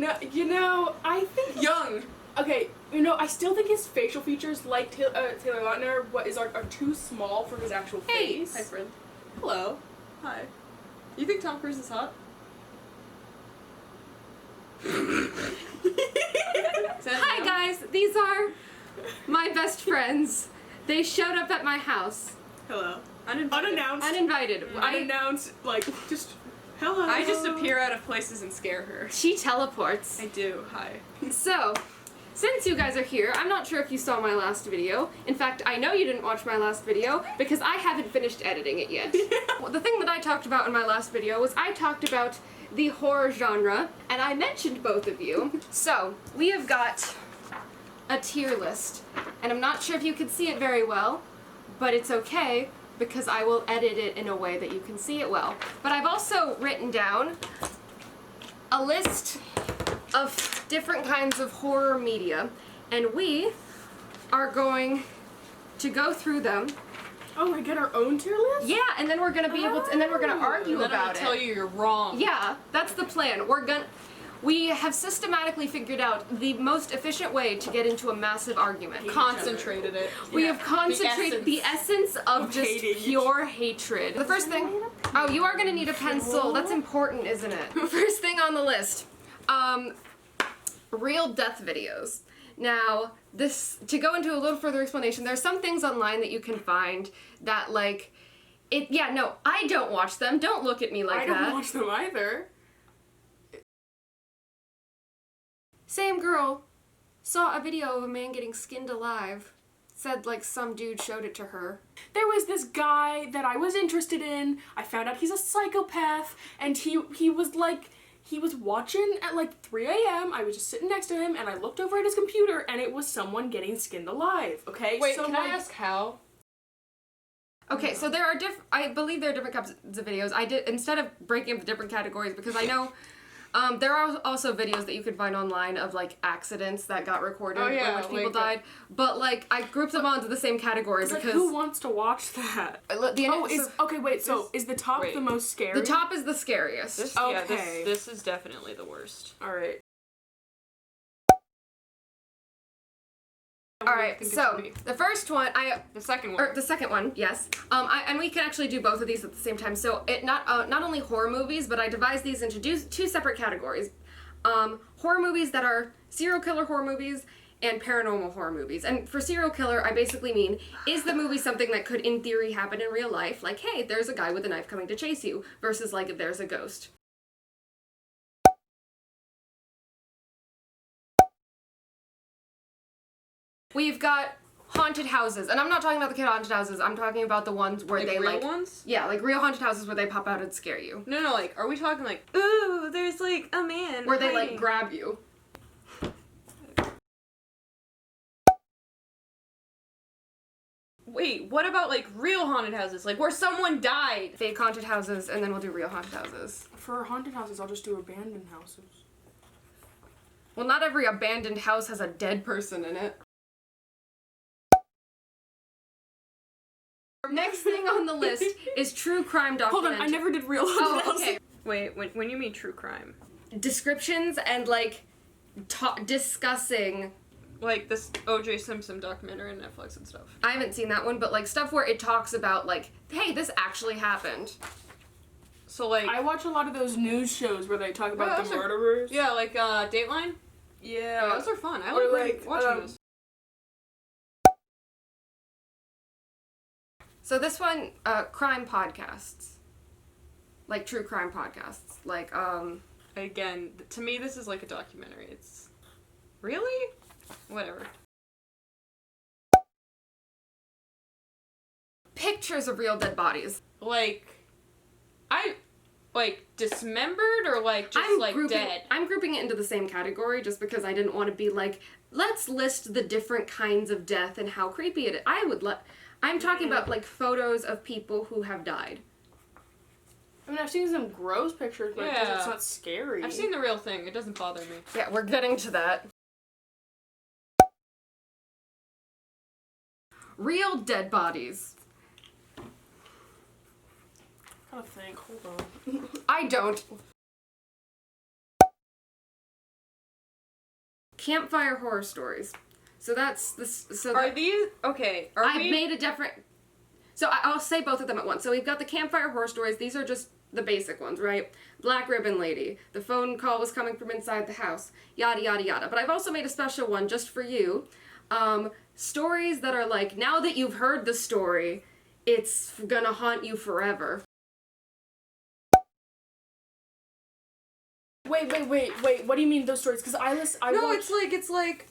No, you know, I think Young. Okay, you know, I still think his facial features, like Taylor Lautner, are too small for his actual face. Hi, friend. Hello. Hi. You think Tom Cruise is hot? Hi guys, these are my best friends. They showed up at my house. Hello. Uninvited. Unannounced, like, just, hello. I just appear out of places and scare her. She teleports. I do. Hi. So, since you guys are here, I'm not sure if you saw my last video. In fact, I know you didn't watch my last video because I haven't finished editing it yet. Well, the thing that I talked about in my last video was I talked about the horror genre, and I mentioned both of you. So, we have got a tier list, and I'm not sure if you can see it very well, but it's okay because I will edit it in a way that you can see it well. But I've also written down a list of different kinds of horror media, and we are going to go through them. Oh, we get our own tier list? Yeah, and then we're gonna be able to, and then we're gonna argue And then about I'll tell you you're wrong. Yeah, that's the plan. We have systematically figured out the most efficient way to get into a massive argument. Concentrated it. We have concentrated the essence of just pure hatred. The first thing, oh, you are gonna need a pencil. That's important, isn't it? First thing on the list, real death videos. Now, to go into a little further explanation, there's some things online that you can find that, I don't watch them. Don't look at me like that. I don't watch them either. Same girl saw a video of a man getting skinned alive. Said, some dude showed it to her. There was this guy that I was interested in. I found out he's a psychopath, and he was watching at 3 a.m. I was just sitting next to him, and I looked over at his computer, and it was someone getting skinned alive, okay? Wait, so can I ask how? Okay, so there are I believe there are different kinds of videos. Instead of breaking up the different categories, because I know there are also videos that you could find online of accidents that got recorded in which people died. But I grouped them onto the same category because who wants to watch that? Is the top the most scary? The top is the scariest. This is definitely the worst. All right. Alright, so the first one, the second one. Or the second one, yes. And we can actually do both of these at the same time. So it not only horror movies, but I devised these into two separate categories. Horror movies that are serial killer horror movies and paranormal horror movies. And for serial killer, I basically mean, is the movie something that could in theory happen in real life? Like, hey, there's a guy with a knife coming to chase you, versus if there's a ghost. We've got haunted houses, and I'm not talking about the kid haunted houses, I'm talking about the ones where they real ones? Yeah, real haunted houses where they pop out and scare you. No, are we talking ooh, there's a man where they hiding. grab you. Wait, what about real haunted houses? Where someone died? Fake haunted houses, and then we'll do real haunted houses. For haunted houses, I'll just do abandoned houses. Well, not every abandoned house has a dead person in it. Next thing on the list is true crime documentaries. Hold on, I never did real haunted houses. Okay. Wait, when you mean true crime? Descriptions and, discussing... this O.J. Simpson documentary on Netflix and stuff. I haven't seen that one, but, stuff where it talks about, hey, this actually happened. So, I watch a lot of those news shows where they talk about the murderers. Yeah, Dateline? Yeah. Those are fun. I like watching those. So this one, crime podcasts. True crime podcasts. Again, to me this is a documentary. It's... Really? Whatever. Pictures of real dead bodies. Dismembered or dead? I'm grouping it into the same category just because I didn't want to be let's list the different kinds of death and how creepy it is. I'm talking about, photos of people who have died. I mean, I've seen some gross pictures, but it's not scary. I've seen the real thing. It doesn't bother me. Yeah, we're getting to that. Real dead bodies. I gotta think. Hold on. I don't. campfire horror stories. So that's this. So Are these okay? I've made a different. So I'll say both of them at once. So we've got the campfire horror stories. These are just the basic ones, right? Black Ribbon Lady. The phone call was coming from inside the house. Yada, yada, yada. But I've also made a special one just for you. Stories that are like, now that you've heard the story, it's gonna haunt you forever. Wait. What do you mean those stories? Because I watched... it's like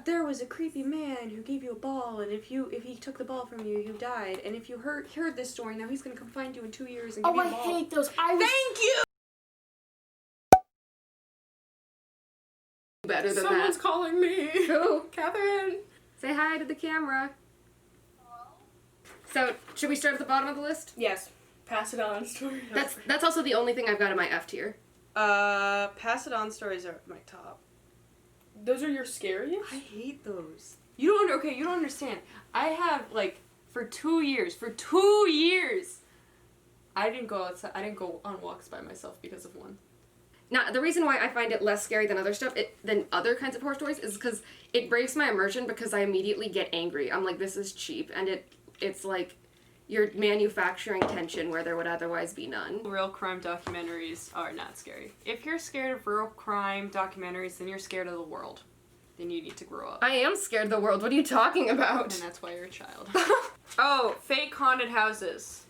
there was a creepy man who gave you a ball, and if he took the ball from you, you died. And if you heard this story, now he's gonna come find you in 2 years and give you a ball. I hate those. Thank you. Better than Someone's that. calling me. Who? Catherine. Say hi to the camera. So, should we start at the bottom of the list? Yes. Pass it on story. That's also the only thing I've got in my F tier. Pass it on stories are at my top. Those are your scariest? I hate those. You don't understand. I have, like, for 2 years, I didn't go outside, I didn't go on walks by myself because of one. Now, the reason why I find it less scary than other stuff, than other kinds of horror stories, is because it breaks my immersion because I immediately get angry. I'm like, this is cheap, and it's like you're manufacturing tension where there would otherwise be none. Real crime documentaries are not scary. If you're scared of real crime documentaries, then you're scared of the world. Then you need to grow up. I am scared of the world. What are you talking about? And that's why you're a child. Oh, fake haunted houses.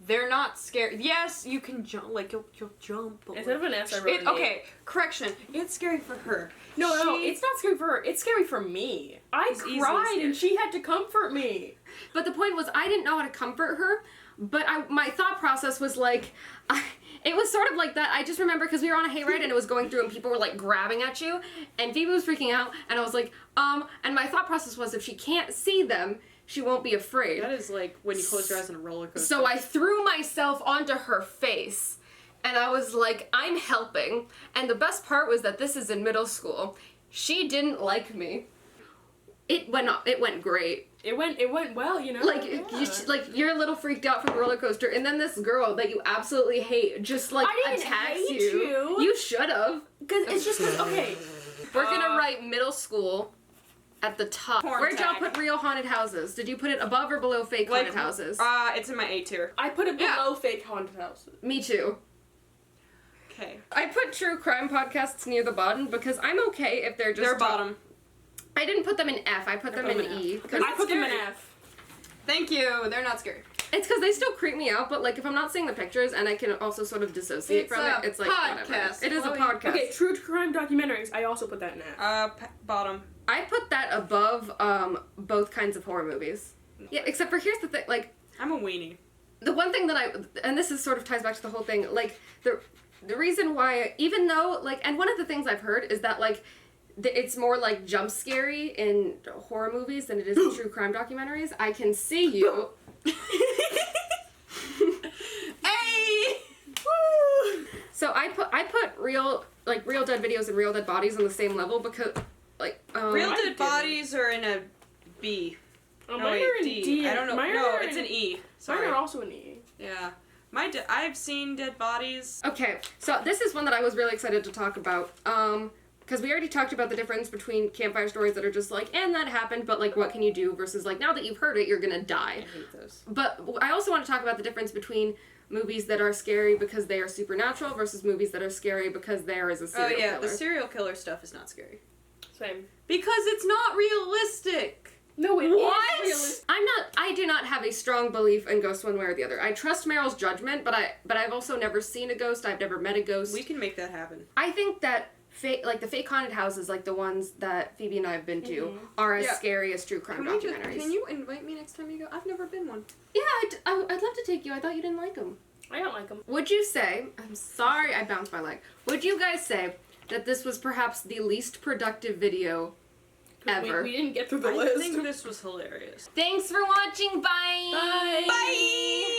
They're not scary. Yes, you can jump, like, you'll jump. But Instead of an S, I wrote an E. Okay, correction. It's scary for her. No, it's not scary for her. It's scary for me. I cried and she had to comfort me. But the point was, I didn't know how to comfort her, but my thought process was like, it was sort of like that. I just remember because we were on a hayride and it was going through and people were like grabbing at you, and Phoebe was freaking out, and I was like, and my thought process was if she can't see them, she won't be afraid. That is like when you close your eyes on a roller coaster. So I threw myself onto her face, and I was like, I'm helping. And the best part was that this is in middle school. She didn't like me. It went great. It went well, you know? Like, yeah. you're a little freaked out from the roller coaster, and then this girl that you absolutely hate just, like, I didn't attacks hate you. you. You should've. Because it's just because, okay. We're gonna write middle school at the top. Porn Where'd y'all tag. put real haunted houses? Did you put it above or below fake haunted houses? It's in my A tier. I put it below fake haunted houses. Me too. Okay. I put true crime podcasts near the bottom because I'm okay if they're just... They're bottom. I didn't put them in F, I put them in E. I put them in F. Thank you. They're not scary. It's because they still creep me out, but like if I'm not seeing the pictures and I can also sort of dissociate from it, it's like podcast. whatever. It is a Chloe. podcast. Okay, true crime documentaries. I also put that in F. Bottom. I put that above both kinds of horror movies. Yeah, except for here's the thing, like I'm a weenie. the one thing that and this is sort of ties back to the whole thing, like the reason why, even though like, and one of the things I've heard is that like it's more like jump scary in horror movies than it is in true crime documentaries. I can see you. Hey! So I put real dead videos and real dead bodies on the same level because like Real dead bodies are in a B. Oh, mine are in D. I don't know. No, it's an E. Sorry. Mine are also an E. Yeah. I've seen dead bodies. Okay, so this is one that I was really excited to talk about. Because we already talked about the difference between campfire stories that are just like, and that happened, but like, what can you do? Versus like, now that you've heard it, you're gonna die. I hate those. But I also want to talk about the difference between movies that are scary because they are supernatural versus movies that are scary because there is a serial killer. The serial killer stuff is not scary. Same. Because it's not realistic. No, it What? is realistic. I do not have a strong belief in ghosts one way or the other. I trust Merrill's judgment, but I've also never seen a ghost. I've never met a ghost. We can make that happen. I think that the fake haunted houses, like the ones that Phoebe and I have been to, are as scary as true crime documentaries. Can you invite me next time you go? I've never been one. Yeah, I'd love to take you. I thought you didn't like them. I don't like them. Would you say, I'm sorry I bounced my leg, would you guys say that this was perhaps the least productive video ever? We didn't get through the I list. think this was hilarious. Thanks for watching. Bye. Bye. Bye.